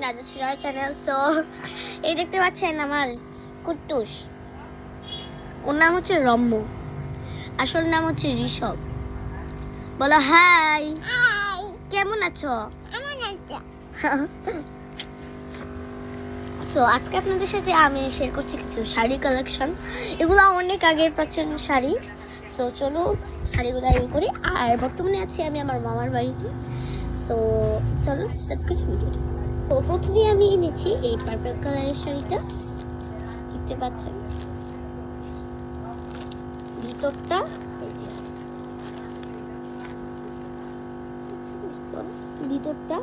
রাজশ্রী রয় channel. So এই দেখতে পাচ্ছেন আমার কুট্টুস, ওর নাম হচ্ছে রম্য, আসল নাম হচ্ছে ঋষভ। বলো হাই। কেমন আছো? সো আজকে আপনাদের সাথে আমি শেয়ার করছি কিছু শাড়ি কালেকশন। এগুলো অনেক আগের প্রাচীন শাড়ি। সো চলো শাড়িগুলো এই করি। আর বর্তমানে আছি আমি আমার মামার বাড়িতে। সো চলো স্টার্ট করছি ভিডিওটা। তো প্রথমে আমি এনেছি এই পার্পল কালারের শাড়িটা, দেখতে পাচ্ছেন। ভিতরটা এই যে, ভিতরটা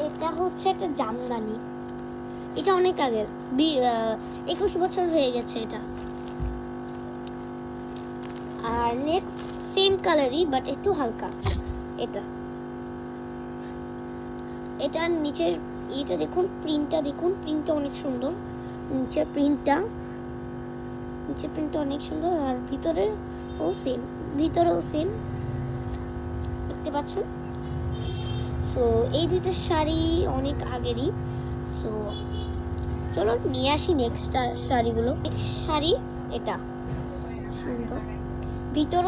এটা হচ্ছে একটা জামদানি। এটা অনেক আগের, 21 বছর হয়ে গেছে এটা। আর নেক্সট সেম কালারই বাট একটু হালকা। এটার নিচের এটা দেখুন, প্রিন্টটা অনেক সুন্দর। নিচের প্রিন্টটা অনেক সুন্দর। আর ভিতরেও সেম দেখতে পাচ্ছেন। সো এই দুটো শাড়ি অনেক আগেরই। সো চলো নিয়ে আসি নেক্সট শাড়িগুলো। নেক্সট শাড়ি এটা সুন্দর, ভিতর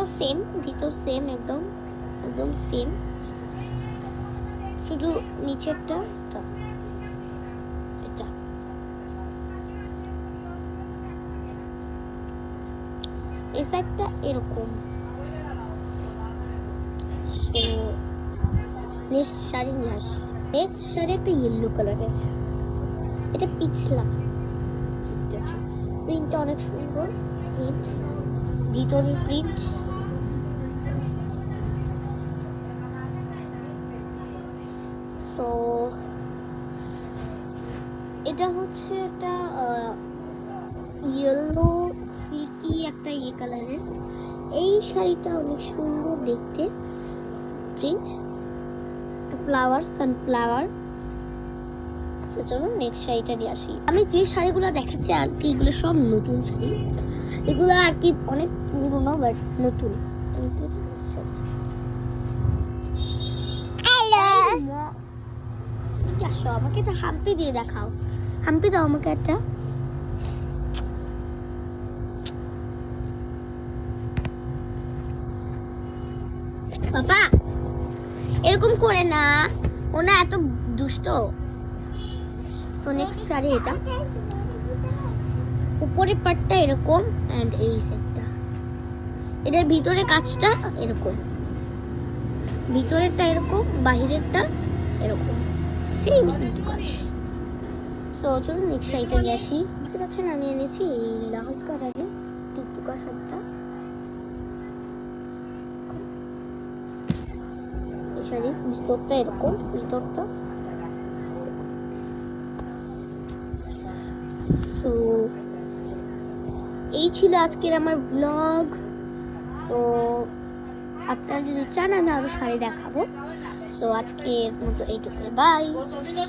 সেম, একদম সেম, শুধু নিচেরটা এটা। এই সাইডটা এরকম। সো নেক্সট শাড়ি নিয়ে আসি। নেক্সট শাড়ি একটা ইয়েলো কালারের, এটা পিছলা, প্রিন্টটা অনেক সুন্দর। ভিতরের প্রিন্ট সো এটা হচ্ছে একটা ইয়েলো সিল্কি একটা কালারের। এই শাড়িটা অনেক সুন্দর দেখতে, প্রিন্ট সানফ্লাওয়ার। চলো নেক্সট শাড়িটা নিয়ে আসি। আমি যে শাড়িগুলো দেখাচ্ছি আর কি, এগুলো সব নতুন শাড়ি। এগুলো আর কি অনেক পুরনো বাট নতুন। আসো, আমাকে একটা হাম্পি দিয়ে দেখাও। হাম্পি দাও আমাকে একটা। বাবা এরকম করে না, ও না এত দুষ্ট। সো নেক্সট শাড়ি এটা, উপরের পাটটা এরকম এন্ড এই সেটটা, এটার ভিতরে কাজটা এরকম, ভিতরেরটা এরকম, বাহিরেরটা এরকম, সেম কিন্তু কাজ। সো চলুন নেক্সট শাড়িটা নিয়ে আসি। দেখতে পাচ্ছেন আমি এনেছি এই লাল কালারের টুকটুকা শাড়িটা। এই শাড়ির ভিতরটা এরকম, সো এই ছিল আজকের আমার ব্লগ। সো আপনারা যদি চান আমি আরো শাড়ি দেখাবো। সো আজকের মতো এইটুকু, বাই।